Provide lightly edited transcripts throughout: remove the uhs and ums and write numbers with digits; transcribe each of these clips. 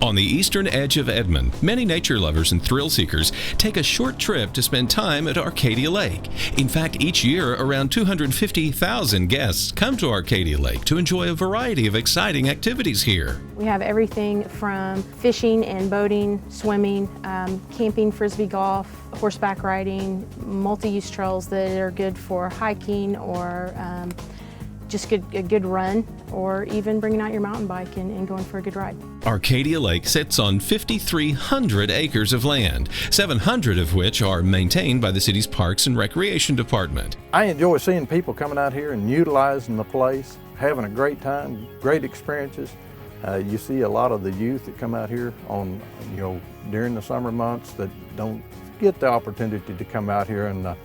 On the eastern edge of Edmond, many nature lovers and thrill seekers take a short trip to spend time at Arcadia Lake. In fact, each year, around 250,000 guests come to Arcadia Lake to enjoy a variety of exciting activities here. We have everything from fishing and boating, swimming, camping, frisbee golf, horseback riding, multi-use trails that are good for hiking or just a good run, or even bringing out your mountain bike and going for a good ride. Arcadia Lake sits on 5,300 acres of land, 700 of which are maintained by the city's Parks and Recreation Department. I enjoy seeing people coming out here and utilizing the place, having a great time, great experiences. You see a lot of the youth that come out here during the summer months that don't get the opportunity to come out here in the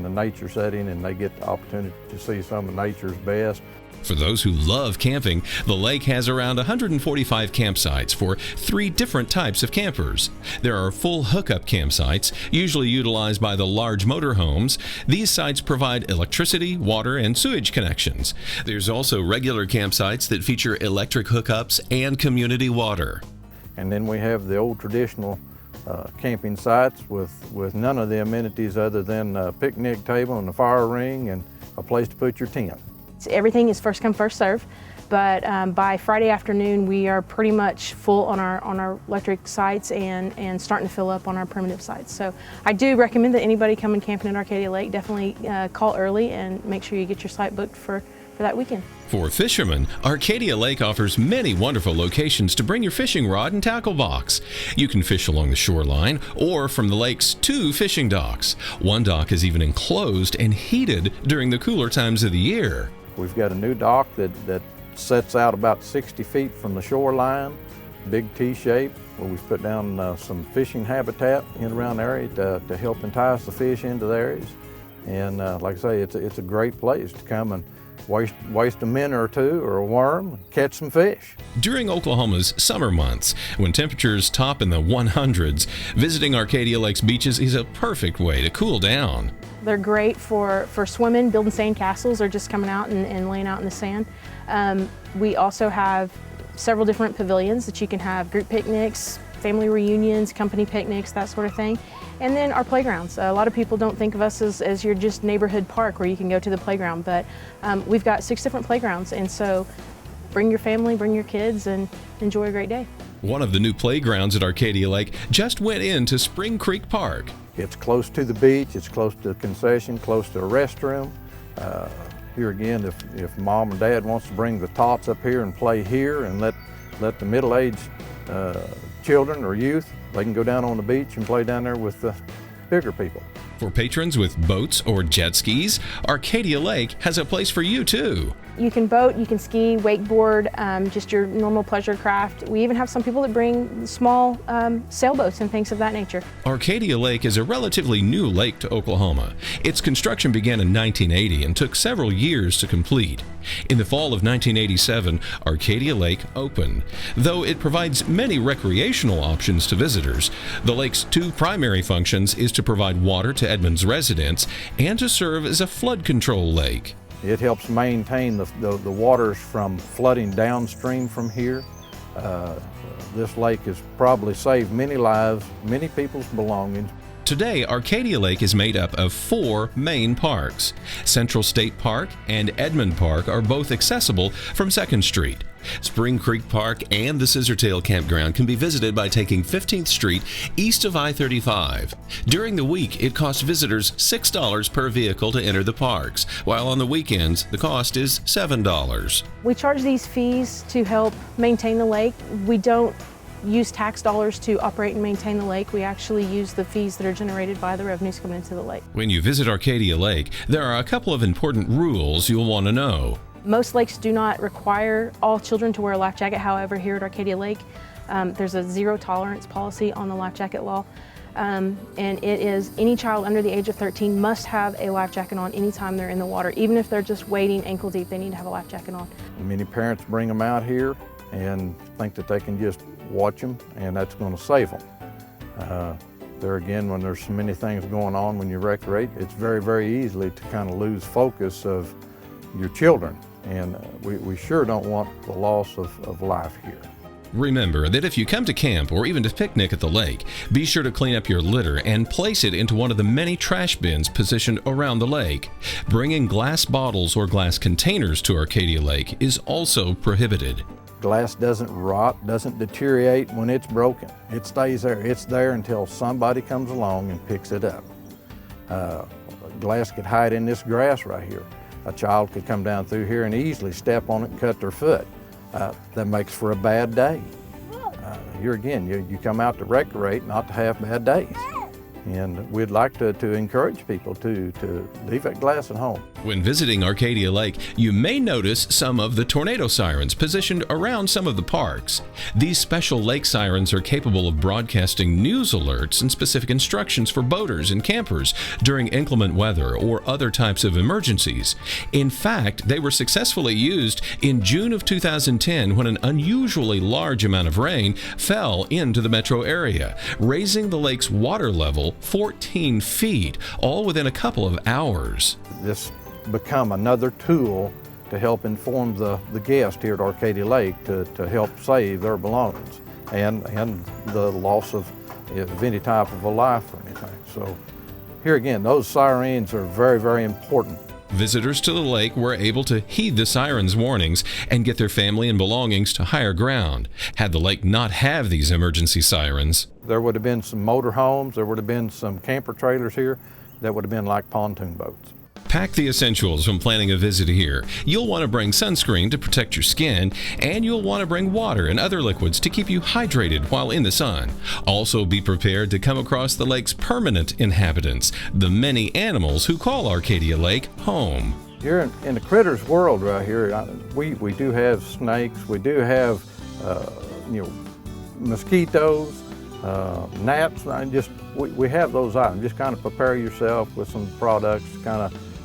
nature setting, and they get the opportunity to see some of nature's best. For those who love camping, the lake has around 145 campsites for 3 different types of campers. There are full hookup campsites, usually utilized by the large motorhomes. These sites provide electricity, water, and sewage connections. There's also regular campsites that feature electric hookups and community water. And then we have the old traditional camping sites with none of the amenities other than a picnic table and a fire ring and a place to put your tent. Everything is first come, first serve, but by Friday afternoon we are pretty much full on our electric sites and starting to fill up on our primitive sites. So I do recommend that anybody coming camping at Arcadia Lake definitely call early and make sure you get your site booked for that weekend. For fishermen, Arcadia Lake offers many wonderful locations to bring your fishing rod and tackle box. You can fish along the shoreline or from the lake's 2 fishing docks. One dock is even enclosed and heated during the cooler times of the year. We've got a new dock that sets out about 60 feet from the shoreline, big T-shape, where we've put down some fishing habitat in around the area to help entice the fish into the areas. And like I say, it's a great place to come and waste a minute or two or a worm, catch some fish. During Oklahoma's summer months, when temperatures top in the 100s, visiting Arcadia Lake's beaches is a perfect way to cool down. They're great for swimming, building sand castles, or just coming out and laying out in the sand. We also have several different pavilions that you can have group picnics, family reunions, company picnics, that sort of thing. And then our playgrounds. A lot of people don't think of us as your just neighborhood park where you can go to the playground, but we've got 6 different playgrounds, and so bring your family, bring your kids, and enjoy a great day. One of the new playgrounds at Arcadia Lake just went into Spring Creek Park. It's close to the beach, it's close to the concession, close to a restroom. Here again, if mom and dad wants to bring the tots up here and play here and let the middle-aged children or youth, they can go down on the beach and play down there with the bigger people. For patrons with boats or jet skis, Arcadia Lake has a place for you too. You can boat, you can ski, wakeboard, just your normal pleasure craft. We even have some people that bring small sailboats and things of that nature. Arcadia Lake is a relatively new lake to Oklahoma. Its construction began in 1980 and took several years to complete. In the fall of 1987, Arcadia Lake opened. Though it provides many recreational options to visitors, the lake's 2 primary functions is to provide water to Edmond's residents and to serve as a flood control lake. It helps maintain the waters from flooding downstream from here. This lake has probably saved many lives, many people's belongings. Today, Arcadia Lake is made up of 4 main parks. Central State Park and Edmond Park are both accessible from 2nd Street. Spring Creek Park and the Scissortail Campground can be visited by taking 15th Street east of I-35. During the week, it costs visitors $6 per vehicle to enter the parks, while on the weekends, the cost is $7. We charge these fees to help maintain the lake. We don't use tax dollars to operate and maintain the lake. We actually use the fees that are generated by the revenues coming into the lake. When you visit Arcadia Lake, there are a couple of important rules you'll want to know. Most lakes do not require all children to wear a life jacket. However, here at Arcadia Lake, there's a 0 tolerance policy on the life jacket law. And it is any child under the age of 13 must have a life jacket on anytime they're in the water. Even if they're just wading ankle deep, they need to have a life jacket on. Many parents bring them out here and think that they can just watch them and that's going to save them. There again, when there's so many things going on when you recreate, it's very, very easily to kind of lose focus of your children. And we sure don't want the loss of life here. Remember that if you come to camp or even to picnic at the lake, be sure to clean up your litter and place it into one of the many trash bins positioned around the lake. Bringing glass bottles or glass containers to Arcadia Lake is also prohibited. Glass doesn't rot, doesn't deteriorate when it's broken. It stays there. It's there until somebody comes along and picks it up. Glass could hide in this grass right here. A child could come down through here and easily step on it and cut their foot. That makes for a bad day. Here again, you come out to recreate, not to have bad days. And we'd like to encourage people to leave that glass at home. When visiting Arcadia Lake, you may notice some of the tornado sirens positioned around some of the parks. These special lake sirens are capable of broadcasting news alerts and specific instructions for boaters and campers during inclement weather or other types of emergencies. In fact, they were successfully used in June of 2010 when an unusually large amount of rain fell into the metro area, raising the lake's water level 14 feet, all within a couple of hours. This become another tool to help inform the guest here at Arcadia Lake to help save their belongings and the loss of any type of a life or anything. So here again, those sirens are very, very important. Visitors to the lake were able to heed the sirens' warnings and get their family and belongings to higher ground. Had the lake not have these emergency sirens, there would have been some motor homes, there would have been some camper trailers here that would have been like pontoon boats. Pack the essentials when planning a visit here. You'll want to bring sunscreen to protect your skin, and you'll want to bring water and other liquids to keep you hydrated while in the sun. Also be prepared to come across the lake's permanent inhabitants, the many animals who call Arcadia Lake home. Here in the critters world right here, we do have snakes, we do have mosquitoes, gnats. We have those items. Just kind of prepare yourself with some products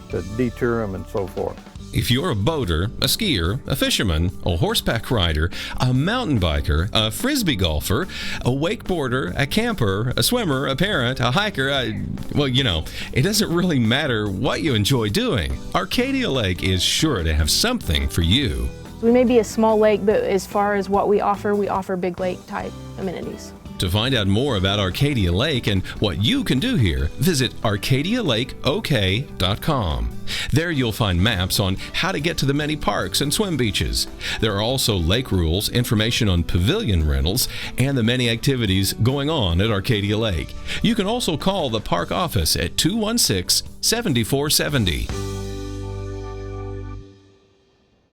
to deter them and so forth. If you're a boater, a skier, a fisherman, a horseback rider, a mountain biker, a frisbee golfer, a wakeboarder, a camper, a swimmer, a parent, a hiker, it doesn't really matter what you enjoy doing. Arcadia Lake is sure to have something for you. We may be a small lake, but as far as what we offer big lake type amenities. To find out more about Arcadia Lake and what you can do here, visit arcadialakeok.com. There you'll find maps on how to get to the many parks and swim beaches. There are also lake rules, information on pavilion rentals, and the many activities going on at Arcadia Lake. You can also call the park office at 216-7470.